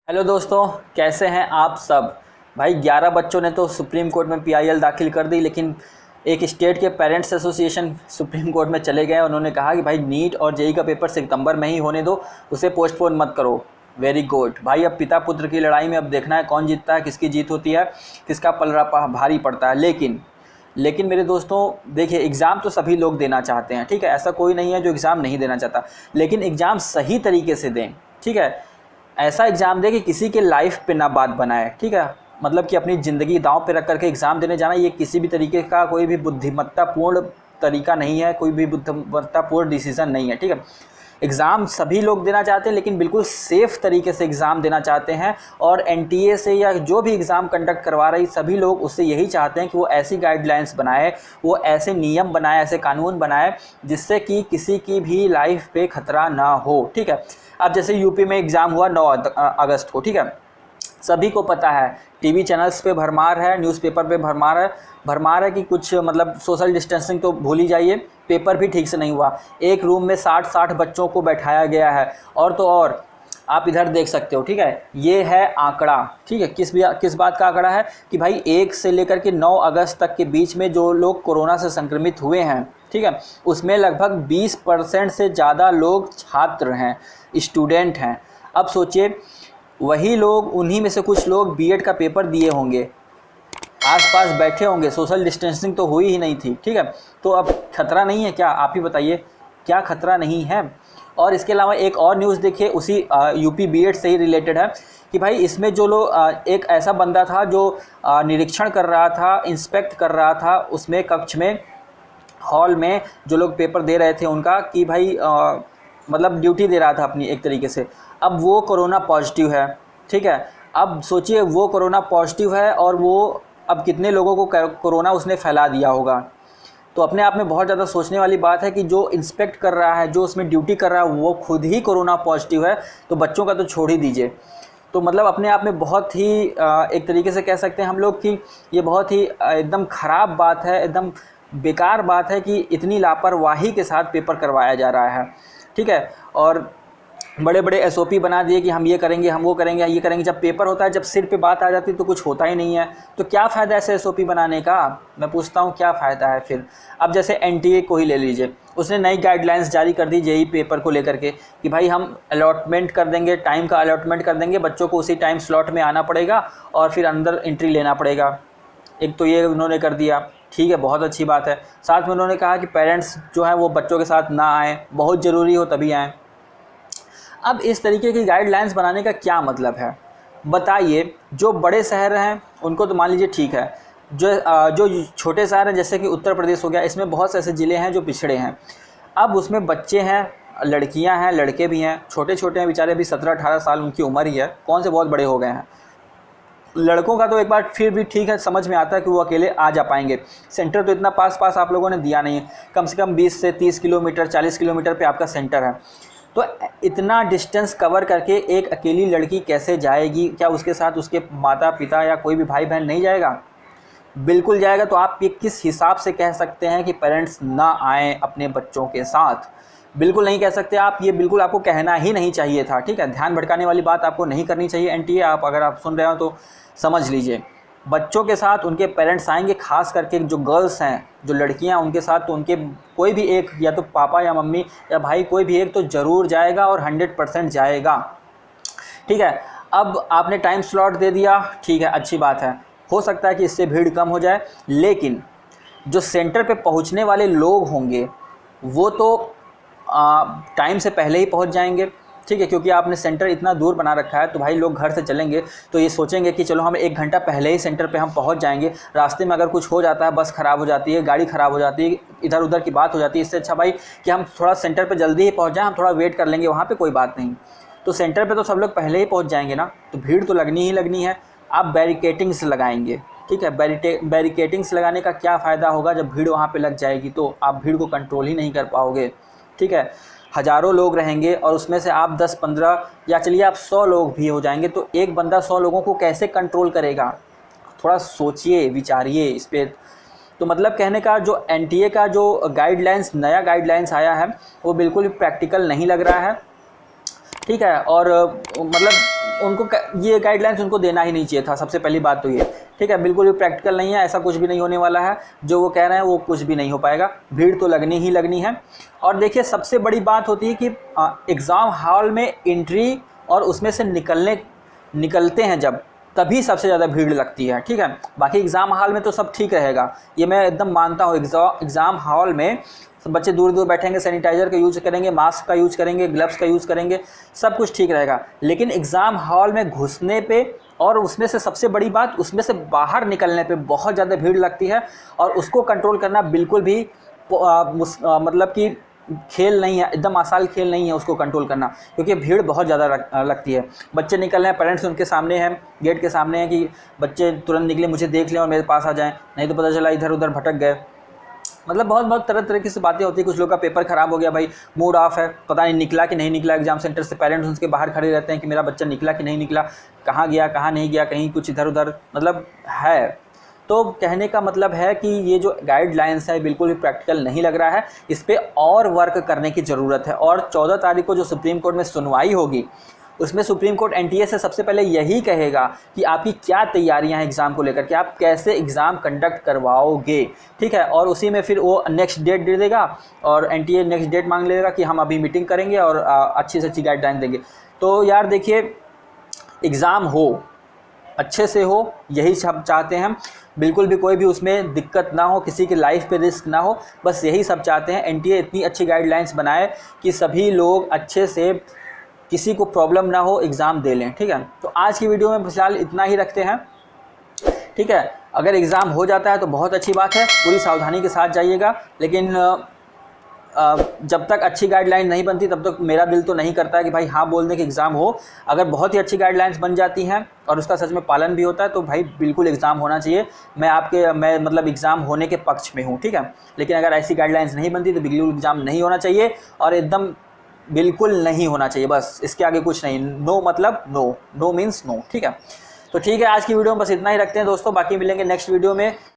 Hello दोस्तों, कैसे हैं आप सब। भाई 11 बच्चों ने तो सुप्रीम कोर्ट में पीआईएल दाखिल कर दी, लेकिन एक स्टेट के पेरेंट्स एसोसिएशन सुप्रीम कोर्ट में चले गए। उन्होंने कहा कि भाई नीट और जेईई का पेपर सितंबर में ही होने दो, उसे पोस्टपोन मत करो। वेरी गुड भाई। अब पिता पुत्र की लड़ाई में अब देखना है कौन जीतता है, किसकी जीत होती है, किसका पलड़ा भारी पड़ता है। लेकिन मेरे दोस्तों देखिए, एग्ज़ाम तो सभी लोग देना चाहते हैं, ठीक है। ऐसा कोई नहीं है जो एग्ज़ाम नहीं देना चाहता, लेकिन एग्ज़ाम सही तरीके से दें, ठीक है। ऐसा एग्ज़ाम दे कि किसी के लाइफ पे ना बात बनाए, ठीक है। मतलब कि अपनी ज़िंदगी दांव पे रख करके एग्ज़ाम देने जाना, ये किसी भी तरीके का कोई भी बुद्धिमत्तापूर्ण तरीका नहीं है, कोई भी बुद्धिमत्तापूर्ण डिसीज़न नहीं है, ठीक है। एग्ज़ाम सभी लोग देना चाहते हैं, लेकिन बिल्कुल सेफ़ तरीके से एग्ज़ाम देना चाहते हैं। और एनटीए से या जो भी एग्ज़ाम कंडक्ट करवा रही सभी लोग उससे यही चाहते हैं कि वो ऐसी गाइडलाइंस बनाए, वो ऐसे नियम बनाए, ऐसे कानून बनाए जिससे कि किसी की भी लाइफ पे खतरा ना हो, ठीक है। अब जैसे यूपी में एग्ज़ाम हुआ 9 अगस्त को, ठीक है। सभी को पता है, टीवी चैनल्स पे भरमार है, न्यूज़पेपर पे भरमार है कि कुछ मतलब सोशल डिस्टेंसिंग तो भूल ही जाइए, पेपर भी ठीक से नहीं हुआ। एक रूम में 60 बच्चों को बैठाया गया है। और तो और आप इधर देख सकते हो, ठीक है। ये है आंकड़ा, ठीक है। किस बात का आंकड़ा है कि भाई 1 से लेकर के 9 अगस्त तक के बीच में जो लोग कोरोना से संक्रमित हुए हैं, ठीक है, उसमें लगभग 20% से ज़्यादा लोग छात्र हैं, स्टूडेंट हैं। अब सोचिए, वही लोग, उन्हीं में से कुछ लोग बीएड का पेपर दिए होंगे, आसपास बैठे होंगे, सोशल डिस्टेंसिंग तो हुई ही नहीं थी, ठीक है। तो अब खतरा नहीं है क्या, आप ही बताइए, क्या खतरा नहीं है। और इसके अलावा एक और न्यूज़ देखिए, उसी यूपी बीएड से ही रिलेटेड है कि भाई इसमें जो लोग, एक ऐसा बंदा था जो निरीक्षण कर रहा था, इंस्पेक्ट कर रहा था उसमें कक्ष में, हॉल में जो लोग पेपर दे रहे थे उनका, कि भाई मतलब ड्यूटी दे रहा था अपनी एक तरीके से। अब वो कोरोना पॉजिटिव है, ठीक है। अब सोचिए, वो कोरोना पॉजिटिव है और वो अब कितने लोगों को कोरोना उसने फैला दिया होगा। तो अपने आप में बहुत ज़्यादा सोचने वाली बात है कि जो इंस्पेक्ट कर रहा है, जो उसमें ड्यूटी कर रहा है, वो खुद ही कोरोना पॉजिटिव है, तो बच्चों का तो छोड़ ही दीजिए। तो मतलब अपने आप में बहुत ही एक तरीके से कह सकते हैं हम लोग कि ये बहुत ही एकदम ख़राब बात है, एकदम बेकार बात है कि इतनी लापरवाही के साथ पेपर करवाया जा रहा है, ठीक है। और बड़े बड़े एसओपी बना दिए कि हम ये करेंगे, हम वो करेंगे, ये करेंगे। जब पेपर होता है, जब सिर पे बात आ जाती है तो कुछ होता ही नहीं है। तो क्या फ़ायदा ऐसे एसओपी बनाने का, मैं पूछता हूँ, क्या फ़ायदा है फिर। अब जैसे एनटीए को ही ले लीजिए, उसने नई गाइडलाइंस जारी कर दी जेईई पेपर को लेकर के कि भाई हम अलॉटमेंट कर देंगे, टाइम का अलॉटमेंट कर देंगे, बच्चों को उसी टाइम स्लॉट में आना पड़ेगा और फिर अंदर एंट्री लेना पड़ेगा। एक तो ये उन्होंने कर दिया, ठीक है, बहुत अच्छी बात है। साथ में उन्होंने कहा कि पेरेंट्स जो हैं वो बच्चों के साथ ना आएँ, बहुत ज़रूरी हो तभी आएँ। अब इस तरीके की गाइडलाइंस बनाने का क्या मतलब है बताइए। जो बड़े शहर हैं उनको तो मान लीजिए ठीक है, जो छोटे शहर हैं जैसे कि उत्तर प्रदेश हो गया, इसमें बहुत से ऐसे ज़िले हैं जो पिछड़े हैं। अब उसमें बच्चे हैं, लड़कियां हैं, लड़के भी हैं, छोटे छोटे हैं बेचारे, अभी 17-18 साल उनकी उम्र ही है, कौन से बहुत बड़े हो गए हैं। लड़कों का तो एक बार फिर भी ठीक है, समझ में आता है कि वो अकेले आ जा पाएंगे। सेंटर तो इतना पास आप लोगों ने दिया नहीं है, कम से कम 20 से 30 किलोमीटर, 40 किलोमीटर पे आपका सेंटर है। तो इतना डिस्टेंस कवर करके एक अकेली लड़की कैसे जाएगी, क्या उसके साथ उसके माता पिता या कोई भी भाई बहन नहीं जाएगा? बिल्कुल जाएगा। तो आप ये किस हिसाब से कह सकते हैं कि पेरेंट्स ना आएँ अपने बच्चों के साथ? बिल्कुल नहीं कह सकते आप, ये बिल्कुल आपको कहना ही नहीं चाहिए था, ठीक है। ध्यान भटकाने वाली बात आपको नहीं करनी चाहिए। एनटीए आप अगर आप सुन रहे हो तो समझ लीजिए, बच्चों के साथ उनके पेरेंट्स आएंगे, खास करके जो गर्ल्स हैं, जो लड़कियां, उनके साथ तो उनके कोई भी एक, या तो पापा या मम्मी या भाई, कोई भी एक तो ज़रूर जाएगा और 100% जाएगा, ठीक है। अब आपने टाइम स्लॉट दे दिया, ठीक है, अच्छी बात है, हो सकता है कि इससे भीड़ कम हो जाए, लेकिन जो सेंटर पे पहुंचने वाले लोग होंगे वो तो टाइम से पहले ही पहुंच जाएंगे, ठीक है। क्योंकि आपने सेंटर इतना दूर बना रखा है, तो भाई लोग घर से चलेंगे तो ये सोचेंगे कि चलो हम 1 घंटा पहले ही सेंटर पे हम पहुंच जाएंगे। रास्ते में अगर कुछ हो जाता है, बस ख़राब हो जाती है, गाड़ी ख़राब हो जाती है, इधर उधर की बात हो जाती है, इससे अच्छा भाई कि हम थोड़ा सेंटर पे जल्दी ही पहुंच जाएँ, हम थोड़ा वेट कर लेंगे वहाँ पर, कोई बात नहीं। तो सेंटर पर तो सब लोग पहले ही पहुँच जाएंगे ना, तो भीड़ तो लगनी ही लगनी है। आप बैरिकेटिंग्स लगाएंगे, ठीक है। बैरिकेटिंग्स लगाने का क्या फ़ायदा होगा जब भीड़ वहाँ पे लग जाएगी, तो आप भीड़ को कंट्रोल ही नहीं कर पाओगे, ठीक है। हज़ारों लोग रहेंगे और उसमें से आप 10-15 या चलिए आप 100 लोग भी हो जाएंगे, तो एक बंदा 100 लोगों को कैसे कंट्रोल करेगा? थोड़ा सोचिए, विचारिए इस पर। तो मतलब कहने का, जो एनटीए का जो गाइडलाइंस, नया गाइडलाइंस आया है, वो बिल्कुल भी प्रैक्टिकल नहीं लग रहा है, ठीक है। और मतलब उनको ये गाइडलाइंस उनको देना ही नहीं चाहिए था, सबसे पहली बात तो ये, ठीक है। बिल्कुल भी प्रैक्टिकल नहीं है, ऐसा कुछ भी नहीं होने वाला है, जो वो कह रहे हैं वो कुछ भी नहीं हो पाएगा, भीड़ तो लगनी ही लगनी है। और देखिए सबसे बड़ी बात होती है कि एग्ज़ाम हॉल में एंट्री और उसमें से निकलते हैं जब, तभी सबसे ज़्यादा भीड़ लगती है, ठीक है। बाकी एग्ज़ाम हॉल में तो सब ठीक रहेगा, ये मैं एकदम मानता हूँ। एग्ज़ाम हॉल में सब बच्चे दूर दूर बैठेंगे, सैनिटाइज़र का यूज़ करेंगे, मास्क का यूज़ करेंगे, ग्लव्स का यूज़ करेंगे, सब कुछ ठीक रहेगा। लेकिन एग्ज़ाम हॉल में घुसने पे और उसमें से सबसे बड़ी बात, उसमें से बाहर निकलने पे बहुत ज़्यादा भीड़ लगती है, और उसको कंट्रोल करना बिल्कुल भी मतलब कि खेल नहीं है, एकदम आसान खेल नहीं है उसको कंट्रोल करना, क्योंकि भीड़ बहुत ज़्यादा लगती है। बच्चे निकल रहे हैं, पेरेंट्स उनके सामने हैं, गेट के सामने हैं कि बच्चे तुरंत निकले, मुझे देख लें और मेरे पास आ जाएं, नहीं तो पता चला इधर उधर भटक गए। मतलब बहुत तरह तरह की बातें होती है। कुछ लोग का पेपर ख़राब हो गया, भाई मूड ऑफ है, पता नहीं निकला कि नहीं निकला एग्जाम सेंटर से, पेरेंट्स उसके बाहर खड़े रहते हैं कि मेरा बच्चा निकला कि नहीं निकला, कहाँ गया कहाँ नहीं गया, कहीं कुछ इधर उधर मतलब है। तो कहने का मतलब है कि ये जो गाइडलाइंस है बिल्कुल भी प्रैक्टिकल नहीं लग रहा है, इस पर और वर्क करने की ज़रूरत है। और 14 तारीख को जो सुप्रीम कोर्ट में सुनवाई होगी, उसमें सुप्रीम कोर्ट एनटीए से सबसे पहले यही कहेगा कि आपकी क्या तैयारियां हैं एग्ज़ाम को लेकर, कि आप कैसे एग्ज़ाम कंडक्ट करवाओगे, ठीक है। और उसी में फिर वो नेक्स्ट डेट दे देगा, और एनटीए नेक्स्ट डेट मांग लेगा कि हम अभी मीटिंग करेंगे और अच्छी से अच्छी गाइडलाइन देंगे। तो यार देखिए, एग्ज़ाम हो, अच्छे से हो, यही सब चाहते हैं। बिल्कुल भी कोई भी उसमें दिक्कत ना हो, किसी की लाइफ पे रिस्क ना हो, बस यही सब चाहते हैं। एनटीए इतनी अच्छी गाइडलाइंस बनाए कि सभी लोग अच्छे से, किसी को प्रॉब्लम ना हो, एग्ज़ाम दे लें, ठीक है। तो आज की वीडियो में फिलहाल इतना ही रखते हैं, ठीक है। अगर एग्ज़ाम हो जाता है तो बहुत अच्छी बात है, पूरी सावधानी के साथ जाइएगा। लेकिन जब तक अच्छी गाइडलाइन नहीं बनती तब तक मेरा दिल तो नहीं करता है कि भाई हाँ बोल दें कि एग्ज़ाम हो। अगर बहुत ही अच्छी गाइडलाइंस बन जाती हैं और उसका सच में पालन भी होता है तो भाई बिल्कुल एग्ज़ाम होना चाहिए। मैं मतलब एग्ज़ाम होने के पक्ष में हूँ, ठीक है। लेकिन अगर ऐसी गाइडलाइंस नहीं बनती तो बिल्कुल एग्ज़ाम नहीं होना चाहिए, और एकदम बिल्कुल नहीं होना चाहिए, बस इसके आगे कुछ नहीं। नो मतलब नो, नो मीन्स नो, ठीक है। तो ठीक है, आज की वीडियो में बस इतना ही रखते हैं दोस्तों, बाकी मिलेंगे नेक्स्ट वीडियो में।